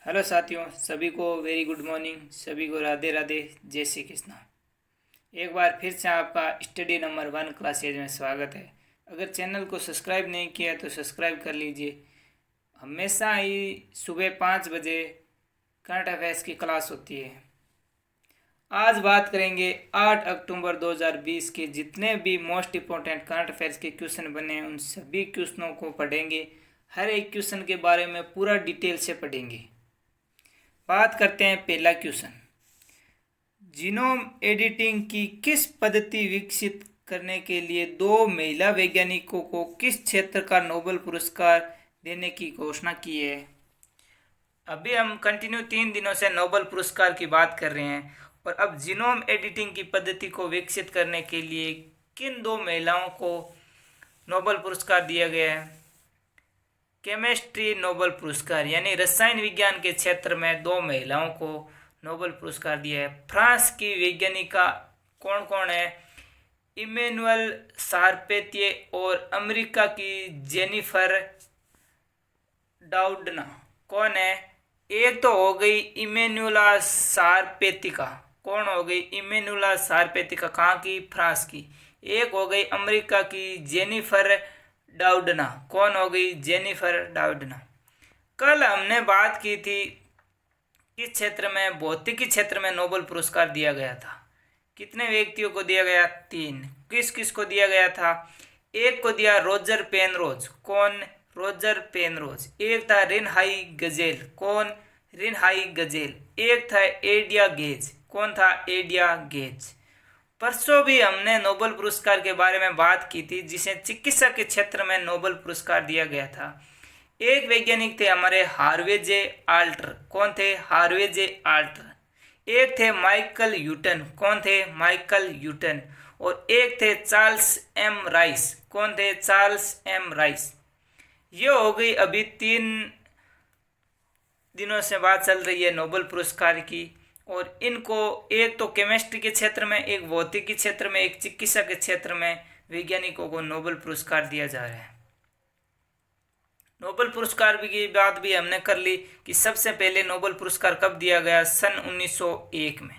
Hello साथियों, सभी को वेरी गुड मॉर्निंग। सभी को राधे राधे, जय श्री कृष्ण। एक बार फिर से आपका स्टडी नंबर 1 क्लासेज में स्वागत है। अगर चैनल को सब्सक्राइब नहीं किया तो सब्सक्राइब कर लीजिए। हमेशा ही सुबह 5 बजे करंट अफेयर्स की क्लास होती है। आज बात करेंगे 8 अक्टूबर 2020 के जितने भी मोस्ट इम्पोर्टेंट करंट अफेयर्स के क्वेश्चन बने हैं उन सभी क्वेश्चनों को पढ़ेंगे। हर एक क्वेश्चन के बारे में पूरा डिटेल से पढ़ेंगे। बात करते हैं पहला क्वेश्चन। जीनोम एडिटिंग की किस पद्धति विकसित करने के लिए 2 महिला वैज्ञानिकों को किस क्षेत्र का नोबेल पुरस्कार देने की घोषणा की है? अभी हम कंटिन्यू 3 दिनों से नोबेल पुरस्कार की बात कर रहे हैं और अब जीनोम एडिटिंग की पद्धति को विकसित करने के लिए किन 2 महिलाओं को नोबेल पुरस्कार दिया गया है? केमिस्ट्री नोबेल पुरस्कार, यानी रसायन विज्ञान के क्षेत्र में 2 महिलाओं को नोबेल पुरस्कार दिया है। फ्रांस की वैज्ञानिका कौन कौन है? इमैनुअल शारपेत्ये और अमेरिका की जेनिफर डाउडना। कौन है? एक तो हो गई इमैनुअला शारपेत्तिका। कौन हो गई? इमैनुअला शारपेत्तिका। कहाँ की? फ्रांस की। एक हो गई अमेरिका की जेनिफर डाउडना। कौन हो गई? जेनिफर डाउडना। कल हमने बात की थी किस क्षेत्र में, भौतिकी क्षेत्र में नोबेल पुरस्कार दिया गया था। कितने व्यक्तियों को दिया गया? 3। किस किस को दिया गया था? एक को दिया रोजर पेनरोज। कौन? Roger Penrose. एक था रिनहाई गजेल। कौन? रिनहाई गजेल। एक था एडिया गेज। कौन था? एडिया गेज। परसों भी हमने नोबेल पुरस्कार के बारे में बात की थी जिसे चिकित्सा के क्षेत्र में नोबेल पुरस्कार दिया गया था। एक वैज्ञानिक थे हमारे हार्वे जे आल्टर। कौन थे? Harvey J Alter. एक थे माइकल ह्यूटन। कौन थे? Michael Houghton. और एक थे चार्ल्स एम राइस। कौन थे? Charles M Rice. ये हो गई अभी 3 दिनों से बात चल रही है नोबेल पुरस्कार की। और इनको एक तो केमिस्ट्री के क्षेत्र में, एक भौतिकी क्षेत्र में, एक चिकित्सा के क्षेत्र में वैज्ञानिकों को नोबेल पुरस्कार दिया जा रहा है। नोबेल पुरस्कार की बात भी हमने कर ली कि सबसे पहले नोबेल पुरस्कार कब दिया गया? सन 1901 में।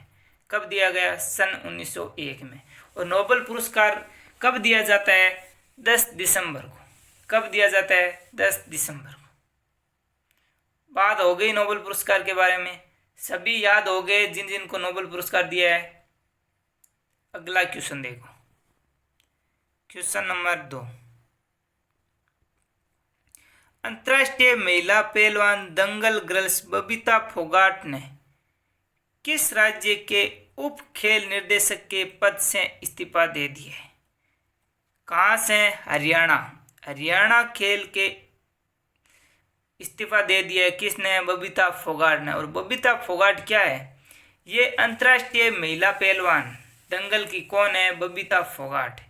कब दिया गया? सन 1901 में। और नोबेल पुरस्कार कब दिया जाता है? 10 दिसंबर को। कब दिया जाता है? 10 दिसंबर को। बात हो गई नोबेल पुरस्कार के बारे में। सभी याद हो गए जिन जिन को नोबेल पुरस्कार दिया है। अगला क्वेश्चन देखो, क्वेश्चन नंबर 2। अंतर्राष्ट्रीय महिला पहलवान दंगल गर्ल्स बबीता फोगाट ने किस राज्य के उप खेल निर्देशक के पद से इस्तीफा दे दिया है? कहाँ से? हरियाणा। हरियाणा खेल के इस्तीफा दे दिया है। किसने? बबीता फोगाट ने। और बबीता फोगाट क्या है? ये अंतर्राष्ट्रीय महिला पहलवान दंगल की कौन है? बबीता फोगाट,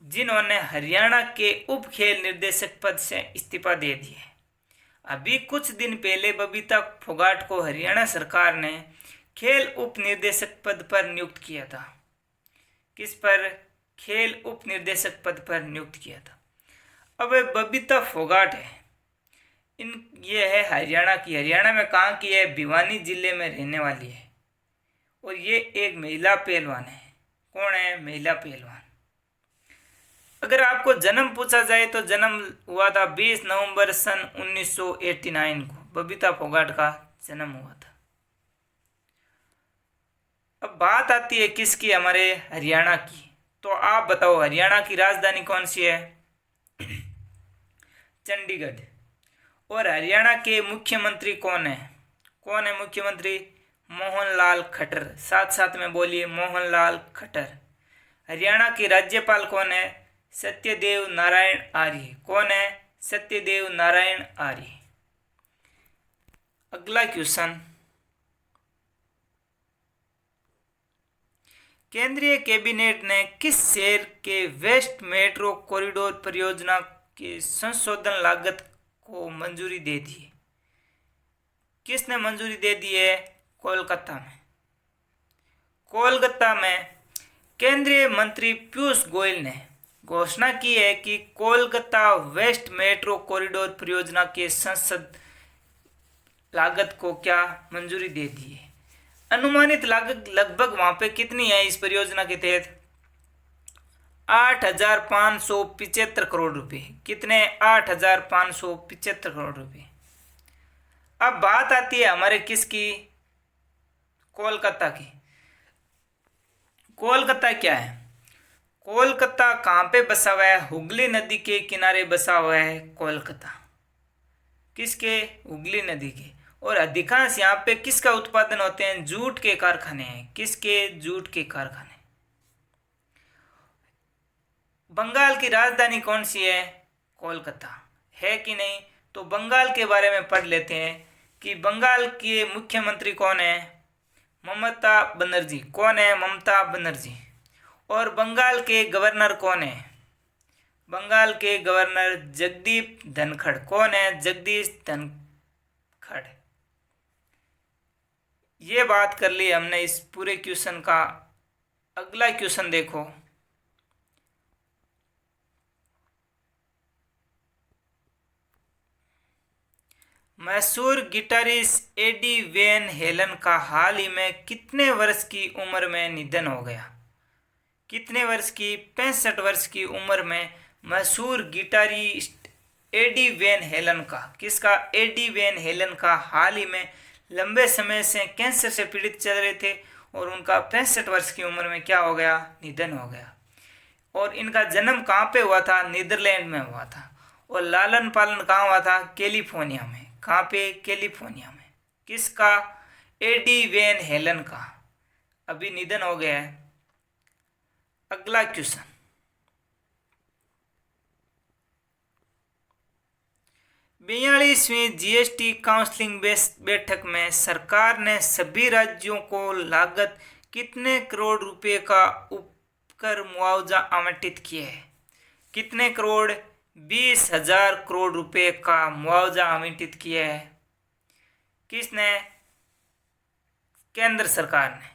जिन्होंने हरियाणा के उप खेल निर्देशक पद से इस्तीफा दे दिया है। अभी कुछ दिन पहले बबीता फोगाट को हरियाणा सरकार ने खेल उप निर्देशक पद पर नियुक्त किया था। किस पर? खेल उप निर्देशक पद पर नियुक्त किया था। अब बबीता फोगाट है, ये है हरियाणा की। हरियाणा में कहाँ की है? भिवानी जिले में रहने वाली है। और ये एक महिला पहलवान है। कौन है? महिला पहलवान। अगर आपको जन्म पूछा जाए तो जन्म हुआ था 20 नवंबर सन 1989 को। बबीता फोगाट का जन्म हुआ था। अब बात आती है किसकी? हमारे हरियाणा की। तो आप बताओ हरियाणा की राजधानी कौन सी है? चंडीगढ़। और हरियाणा के मुख्यमंत्री कौन है? कौन है मुख्यमंत्री? मोहनलाल खट्टर। साथ साथ में बोलिए, मोहनलाल खट्टर। हरियाणा के राज्यपाल कौन है? सत्यदेव नारायण आर्य। कौन है? सत्यदेव नारायण आर्य। अगला क्वेश्चन, केंद्रीय कैबिनेट ने किस शहर के वेस्ट मेट्रो कॉरिडोर परियोजना के संशोधन लागत को मंजूरी दे दी है? किसने मंजूरी दे दी है? कोलकाता में। कोलकाता में केंद्रीय मंत्री पीयूष गोयल ने घोषणा की है कि कोलकाता वेस्ट मेट्रो कॉरिडोर परियोजना के संसद लागत को क्या मंजूरी दे दी है। अनुमानित लागत लगभग वहां पे कितनी है इस परियोजना के तहत? 8,575 करोड़ रुपए। कितने? 8,575 करोड़ रुपए। अब बात आती है हमारे किसकी? कोलकाता की। कोलकाता क्या है? कोलकाता कहाँ पे बसा हुआ है? हुगली नदी के किनारे बसा हुआ है कोलकाता। किसके? हुगली नदी के। और अधिकांश यहाँ पे किसका उत्पादन होते हैं? जूट के कारखाने हैं। किसके? जूट के कारखाने। बंगाल की राजधानी कौन सी है? कोलकाता है कि नहीं? तो बंगाल के बारे में पढ़ लेते हैं कि बंगाल के मुख्यमंत्री कौन है? ममता बनर्जी। कौन है? ममता बनर्जी। और बंगाल के गवर्नर कौन है? बंगाल के गवर्नर जगदीप धनखड़। कौन है? जगदीश धनखड़। ये बात कर ली हमने इस पूरे क्वेश्चन का। अगला क्वेश्चन देखो। मशहूर गिटारिस्ट एडी वैन हेलन का हाल ही में कितने वर्ष की उम्र में निधन हो गया? कितने वर्ष की? 65 वर्ष की उम्र में मशहूर गिटारिस्ट एडी वैन हेलन का। किसका? एडी वैन हेलन का हाल ही में लंबे समय से कैंसर से पीड़ित चल रहे थे और उनका 65 वर्ष की उम्र में क्या हो गया? निधन हो गया। और इनका जन्म कहाँ पे हुआ था? नीदरलैंड में हुआ था। और लालन पालन कहाँ हुआ था? कैलिफोर्निया में। कहाँ पे? कैलिफोर्निया में। किसका? एडी वैन हेलन का। अभी निधन हो गया है। अगला क्वेश्चन। बयालीसवीं जीएसटी काउंसिलिंग बैठक में सरकार ने सभी राज्यों को लागत कितने करोड़ रुपए का उपकर मुआवजा आवंटित किया है? कितने करोड़? 20,000 करोड़ रुपए का मुआवजा आवंटित किया है। किसने? केंद्र सरकार ने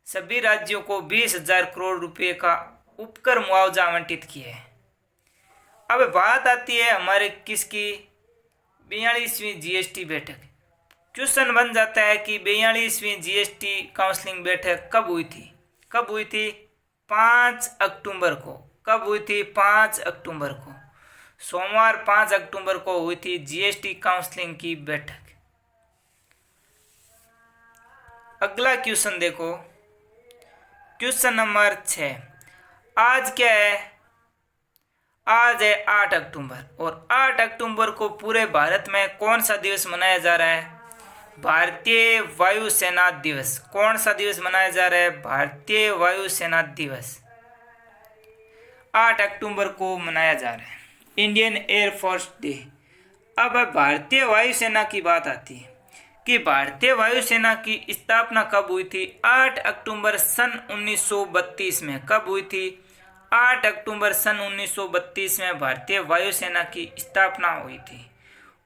सभी राज्यों को 20,000 करोड़ रुपए का उपकर मुआवजा आवंटित किया है। अब बात आती है हमारे किसकी? 42वीं जीएसटी बैठक। क्वेश्चन बन जाता है कि 42वीं जीएसटी काउंसिलिंग बैठक कब हुई थी? कब हुई थी? 5 अक्टूबर को। कब हुई थी? 5 अक्टूबर को। सोमवार 5 अक्टूबर को हुई थी जीएसटी काउंसिलिंग की बैठक। अगला क्वेश्चन देखो। Question number 6। आज क्या है? आज है 8 अक्टूबर। और 8 अक्टूबर को पूरे भारत में कौन सा दिवस मनाया जा रहा है? भारतीय वायुसेना दिवस। कौन सा दिवस मनाया जा रहा है? भारतीय वायुसेना दिवस 8 अक्टूबर को मनाया जा रहा है। Indian air force day. अब भारतीय वायुसेना की बात आती है कि भारतीय वायुसेना की स्थापना कब हुई थी? 8 अक्टूबर सन 1932 में। कब हुई थी? 8 अक्टूबर सन 1932 में भारतीय वायुसेना की स्थापना हुई थी।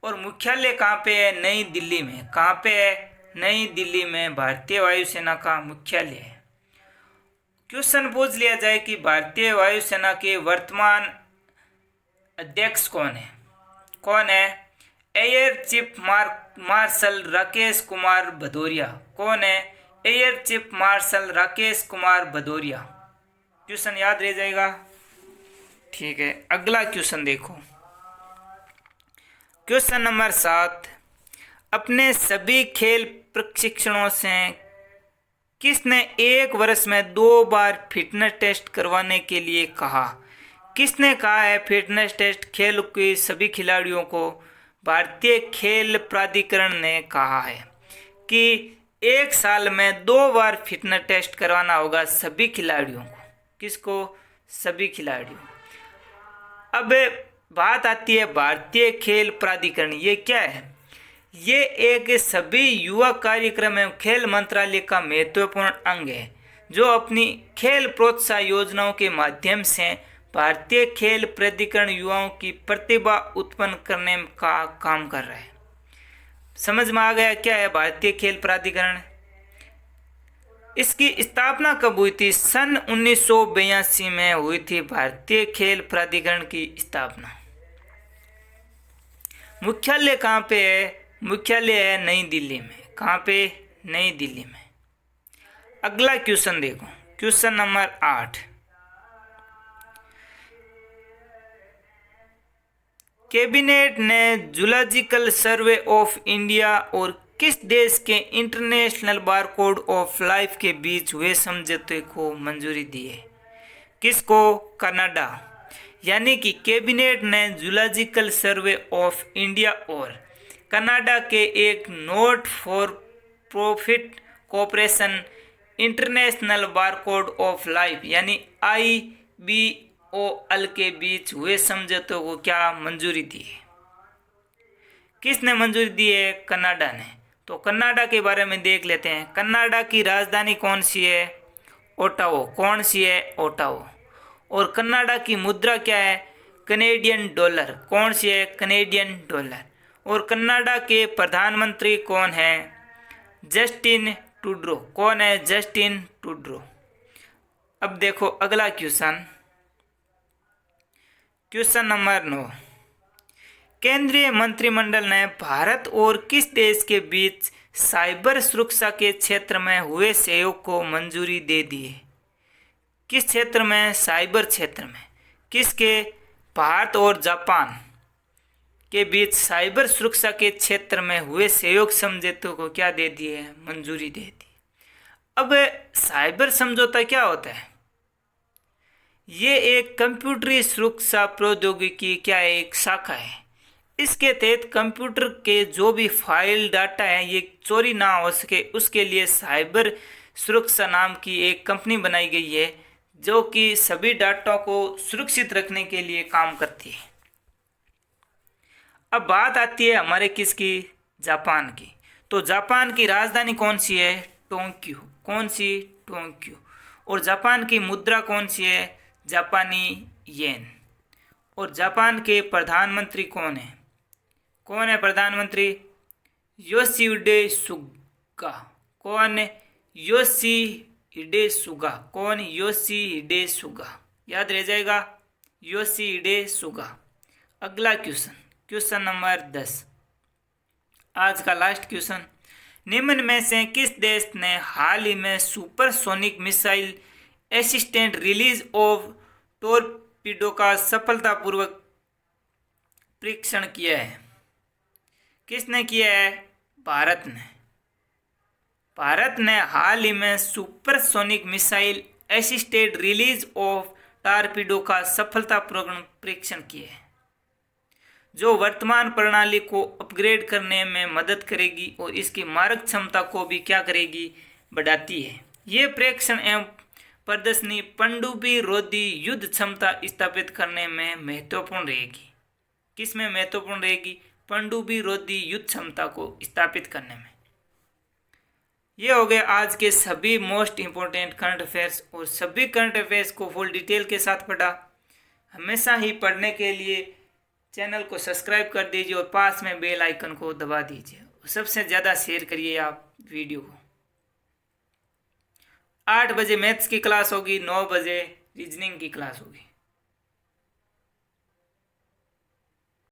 और मुख्यालय कहाँ पे है? नई दिल्ली में। कहाँ पे है? नई दिल्ली में भारतीय वायुसेना का मुख्यालय है। क्वेश्चन पूछ लिया जाए कि भारतीय वायुसेना के वर्तमान अध्यक्ष कौन है? कौन है? Air chief marshal Rakesh Kumar Bhadauria. कौन है? Air chief marshal Rakesh Kumar Bhadauria. Question याद रह जाएगा। ठीक है, अगला क्वेश्चन देखो। Question number 7। अपने सभी खेल प्रशिक्षणों से किसने एक वर्ष में 2 बार फिटनेस टेस्ट करवाने के लिए कहा? किसने कहा है फिटनेस टेस्ट खेल के सभी खिलाड़ियों को? भारतीय खेल प्राधिकरण ने कहा है कि एक साल में 2 बार फिटनेस टेस्ट करवाना होगा सभी खिलाड़ियों को। किसको? सभी खिलाड़ियों। अब बात आती है भारतीय खेल प्राधिकरण। ये क्या है? ये एक सभी युवा कार्यक्रम एवं खेल मंत्रालय का महत्वपूर्ण अंग है जो अपनी खेल प्रोत्साहन योजनाओं के माध्यम से भारतीय खेल प्राधिकरण युवाओं की प्रतिभा उत्पन्न करने का काम कर रहा है। समझ में आ गया क्या है भारतीय खेल प्राधिकरण? इसकी स्थापना कब हुई थी? सन 1982 में हुई थी भारतीय खेल प्राधिकरण की स्थापना। मुख्यालय कहाँ पे है? मुख्यालय है नई दिल्ली में। कहाँ पे? नई दिल्ली में। अगला क्वेश्चन देखो, क्वेश्चन नंबर 8। कैबिनेट ने जूलॉजिकल सर्वे ऑफ इंडिया और किस देश के इंटरनेशनल बारकोड ऑफ लाइफ के बीच हुए समझौते को मंजूरी दी है? किसको? कनाडा। यानी कि कैबिनेट ने जूलॉजिकल सर्वे ऑफ इंडिया और कनाडा के एक not for profit corporation international barcode of life यानी IBOL के बीच हुए समझौतों को क्या मंजूरी दी है? किसने मंजूरी दी है? कनाडा ने। तो कनाडा के बारे में देख लेते हैं। कनाडा की राजधानी कौन सी है? ओटावो। कौन सी है? ओटावो। और कनाडा की मुद्रा क्या है? Canadian dollar. कौन सी है? Canadian dollar. और कनाडा के प्रधानमंत्री कौन है? Justin Trudeau. कौन है? Justin Trudeau. अब देखो अगला क्वेश्चन, क्वेश्चन नंबर 9। केंद्रीय मंत्रिमंडल ने भारत और किस देश के बीच साइबर सुरक्षा के क्षेत्र में हुए सहयोग को मंजूरी दे दी है? किस क्षेत्र में? साइबर क्षेत्र में। किसके? भारत और जापान के बीच साइबर सुरक्षा के क्षेत्र में हुए सहयोग समझौते को क्या दे दी है? मंजूरी दे दी। अब साइबर समझौता क्या होता है? ये एक कंप्यूटरी सुरक्षा प्रौद्योगिकी क्या है? एक शाखा है। इसके तहत कंप्यूटर के जो भी फाइल डाटा है ये चोरी ना हो सके उसके लिए साइबर सुरक्षा नाम की एक कंपनी बनाई गई है जो कि सभी डाटा को सुरक्षित रखने के लिए काम करती है। अब बात आती है हमारे किसकी? जापान की। तो जापान की राजधानी कौन सी है? टोक्यो। कौन सी? टोक्यो। और जापान की मुद्रा कौन सी है? जापानी येन। और जापान के प्रधानमंत्री कौन है? कौन है प्रधानमंत्री? योशिहिडे सुगा। कौन? योशिहिडे सुगा। कौन? योशिहिडे सुगा। याद रह जाएगा, योशिहिडे सुगा। अगला क्वेश्चन, क्वेश्चन नंबर 10, आज का लास्ट क्वेश्चन। निम्न में से किस देश ने हाल ही में supersonic missile assistant release of torpedo का सफलतापूर्वक परीक्षण किया है? किसने किया है? भारत ने। भारत ने हाल ही में supersonic missile assisted release of torpedo का सफलतापूर्वक परीक्षण किया है जो वर्तमान प्रणाली को अपग्रेड करने में मदद करेगी और इसकी मारक क्षमता को भी क्या करेगी? बढ़ाती है। ये परीक्षण एवं प्रदर्शनी पनडुब्बी रोधी युद्ध क्षमता स्थापित करने में महत्वपूर्ण रहेगी। किसमें महत्वपूर्ण रहेगी? पनडुब्बी रोधी युद्ध क्षमता को स्थापित करने में। ये हो गए आज के सभी मोस्ट इंपॉर्टेंट करंट अफेयर्स। और सभी करंट अफेयर्स को फुल डिटेल के साथ पढ़ा। हमेशा ही पढ़ने के लिए चैनल को सब्सक्राइब कर दीजिए और पास में बेल आइकन को दबा दीजिए। सबसे ज़्यादा शेयर करिए आप वीडियो को। 8 बजे मैथ्स की क्लास होगी, 9 बजे रीजनिंग की क्लास होगी।